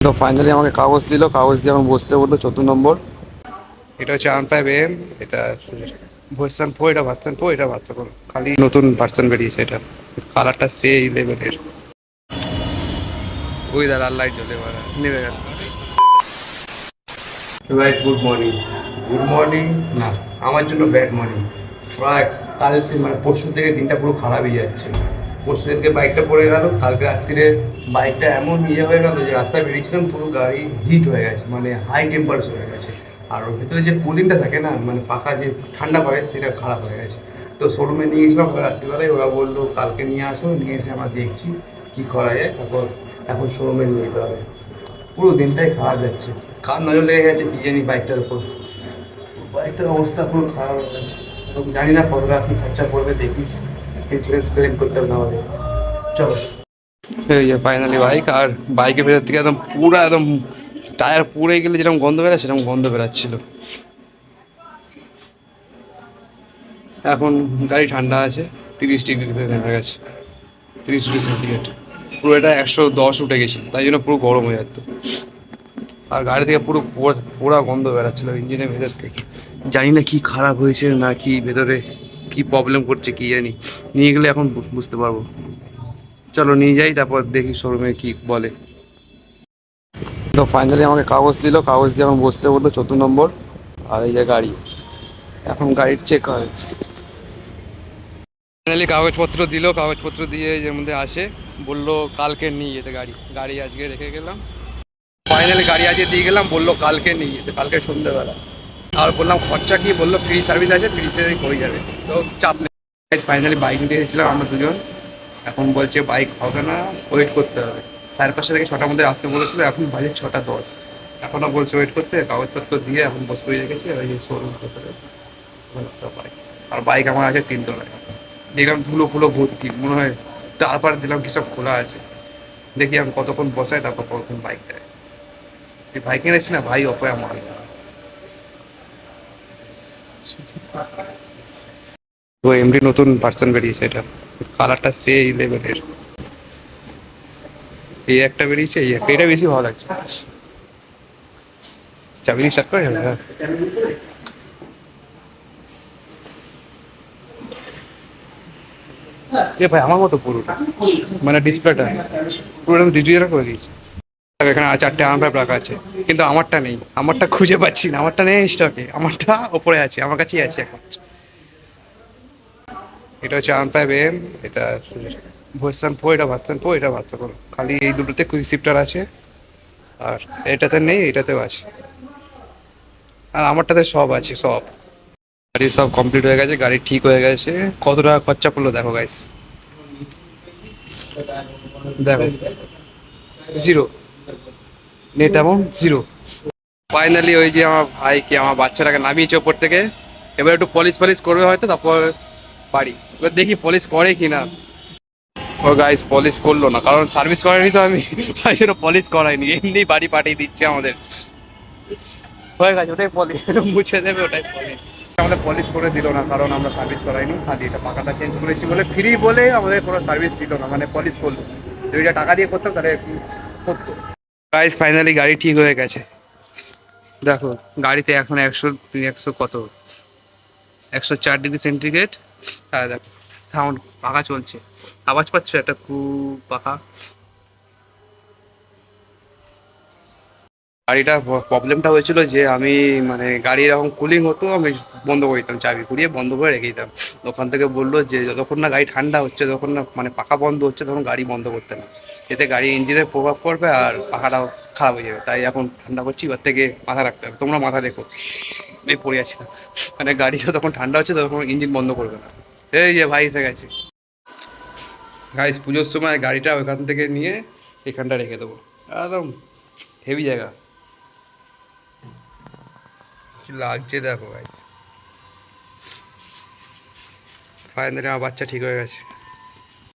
তো ফাইনালি আমাকে কাগজ দিল, কাগজ দিয়ে এখন বসতে বললো 14 নম্বর। এটা হচ্ছে R5M, এটা ভার্সন 4, এটা ভার্সন 4, এটা ভার্সন 4, খালি নতুন ভার্সন বেরিয়েছে। এটা কালারটা সেই লেভেলের। ওই দাঁড়া লাইট জ্বলে মারা নেমে গেল। Guys good morning. Good morning না, আমার জন্য ব্যাড মর্নিং। প্রায় কাল মানে পরশু থেকে দিনটা পুরো খারাপই যাচ্ছে। পরশু দিনকে বাইকটা পড়ে গেল, কালকে রাত্রিরে বাইকটা এমন ইয়ে হয়ে গেল যে রাস্তায় বেরিয়েছিলাম পুরো গাড়ি হিট হয়ে গেছে, মানে হাই টেম্পারেচার হয়ে গেছে। আর ওর ভিতরে যে কুলিংটা থাকে না, মানে পাখা যে ঠান্ডা পড়ে সেটা খারাপ হয়ে গেছে। তো শোরুমে নিয়ে গেছিলাম রাত্রিবেলায়, ওরা বললো কালকে নিয়ে আসো, নিয়ে এসে আমরা দেখছি কী করা যায়। তারপর এখন শোরুমে নিয়ে যেতে হবে। পুরো দিনটাই খারাপ যাচ্ছে। কার নজর লেগে গেছে কি জানি বাইকটার উপর। বাইকটার অবস্থা পুরো খারাপ হয়ে গেছে। জানি না কতটা কি খরচা পড়বে, দেখি ইন্স্যুরেন্স ক্লেম করতে হবে না হলে। চলো এই যে ফাইনালি বাইক, আর বাইকের ভেতর থেকে একদম পুরো একদম টায়ার পুড়ে গেলে যেরকম গন্ধ বেরোয় সেরকম গন্ধ বেরাচ্ছিল। এখন গাড়ি ঠান্ডা আছে, 30 ডিগ্রিতে নেমে গেছে, 30 ডিগ্রি সেন্টিগ্রেড। পুরো এটা 110 উঠে গেছে, তাই জন্য পুরো গরম হয়ে যেত। আর গাড়ি থেকে পুরো পোড়া গন্ধ বেরাচ্ছিল ইঞ্জিনের ভেতর থেকে। জানি না কি খারাপ হয়েছে না কি ভেতরে কি প্রবলেম করছে কি জানি। নিয়ে গেলে এখন বুঝতে পারবো। চলো নিয়ে যাই, তারপর দেখি শোরুমে কি বলে। তো ফাইনালি আমাকে কাগজ দিল, কাগজ দিয়ে এখন বসতে বললো 14 নম্বর। আর এই যে গাড়ি, এখন গাড়ির চেক হয়। ফাইনালি কাগজপত্র দিল, কাগজপত্র দিয়ে এর মধ্যে আসে, বললো কালকে নিয়ে যেতে গাড়ি। গাড়ি আজকে রেখে গেলাম। ফাইনালি গাড়ি আজকে দিয়ে গেলাম, বললো কালকে নিয়ে যেতে, কালকে সন্ধ্যেবেলা। আর বললাম খরচা কি, বললো ফ্রি সার্ভিস আছে, ফ্রি সার্ভিস হয়ে যাবে, তো চাপ নেই। ফাইনালি বাইক নিতে এসেছিলাম আমরা দুজন। এখন বলছে বাইক হবে না, ওয়েট করতে হবে। 5:30 থেকে 6টার মধ্যে আসতে বলেছিল, এখন বাজে 6টা 10। এখনও বলছে ওয়েট করতে, কাগজপত্র দিয়ে এখন বস করে রেখেছে ওই যে শোরুম করে সব বাইক। আর বাইক আমার আছে 3 তলায়। দেখলাম ধুলো ফুলো ভর্তি, মনে হয় তারপর দিলাম কি সব খোলা আছে। দেখি আমি কতক্ষণ বসাই, তারপর কতক্ষণ বাইক দেয়। এই বাইক এনেছি না ভাই, অপয়া মাল। তো এমডি নতুন ভার্সন বেরিয়েছে, এটা কালারটা সেই লেভেলের। এই একটা বেরিয়েছে, এই একটা, এটা বেশি ভালো লাগছে। চাবি স্টার্ট করে যাবে। হ্যাঁ এ ভাই আমার মতো পুরোটা, মানে ডিসপ্লেটা পুরো ডিজিটাল করে দিয়েছে। এখানে আর 4টে R5 রাখা আছে, কিন্তু আমারটা নেই। আমারটা খুঁজে পাচ্ছি না, আমারটা নেই স্টকে। আমারটা ওপরে আছে, আমার কাছেই আছে এখন। এটা হচ্ছে R5M, এটা ভার্সন 4, এটা ভার্সন 4, এটা ভার্সন 4, খালি এই দুটোতে কুইক শিফটার আছে। আর এটাতে নেই, এটাতেও আছে। আর আমারটাতে সব আছে, সব। গাড়ি সব কমপ্লিট হয়ে গেছে, গাড়ি ঠিক হয়ে গেছে। কত টাকা খরচা পড়লো দেখো গাইস, দেখো zero, net amount zero. Finally ওই যে আমার ভাইকে, আমার বাচ্চাটাকে নামিয়েছে ওপর থেকে। এবার একটু পলিশ ফলিশ করবে হয়তো, তারপর বাড়ি। এবার দেখি পলিশ করে কি না। ও গাইস পলিশ করলো না, কারণ সার্ভিস করাইনি তো আমি, তাই জন্য পলিশ করাইনি, এমনি বাড়ি পাঠিয়ে দিচ্ছে আমাদের। হয়ে গেছে, ওটাই পলিশ, একটু মুছে দেবে, ওটাই পলিশ। আমাদের পলিশ করে দিল না, কারণ আমরা সার্ভিস করাইনি। খালি এটা পাখাটা চেঞ্জ করেছি বলে, ফ্রি বলে আমাদের কোনো সার্ভিস দিল না, মানে পলিশ করলো। যদি এটা টাকা দিয়ে করতাম তাহলে করতো। গাইস ফাইনালি গাড়ি ঠিক হয়ে গেছে। দেখো গাড়িতে এখন 100 কত, 104 ডিগ্রি সেন্টিগ্রেড। হ্যাঁ দেখো সাউন্ড, পাখা চলছে, আওয়াজ পাচ্ছ একটা কু পাখা। গাড়িটা প্রবলেমটা হয়েছিল যে আমি, মানে গাড়ি এরকম কুলিং হতো, আমি বন্ধ করে দিতাম, চাবি ঘুরিয়ে বন্ধ করে রেখে দিতাম। ওখান থেকে বললো যে যতক্ষণ না গাড়ি ঠান্ডা হচ্ছে, যতক্ষণ না মানে পাখা বন্ধ হচ্ছে, তখন গাড়ি বন্ধ করতে না। এতে গাড়ি ইঞ্জিনের প্রভাব পড়বে আর পাখাটাও খারাপ হয়ে যাবে। তাই এখন ঠান্ডা করছি, এবার থেকে মাথা রাখতে হবে, তোমরা মাথা রেখো। আমি পড়ে আছি না, মানে গাড়ি যতক্ষণ ঠান্ডা হচ্ছে ততক্ষণ ইঞ্জিন বন্ধ করবে না। এই যে ভাই এসে গেছে। গাইস পুজোর সময় গাড়িটা ওখান থেকে নিয়ে এখানটা রেখে দেবো, একদম হেভি জায়গা। কি লাগছে দেখো গাইস। ফাইনালি আমার বাচ্চা ঠিক হয়ে গেছে।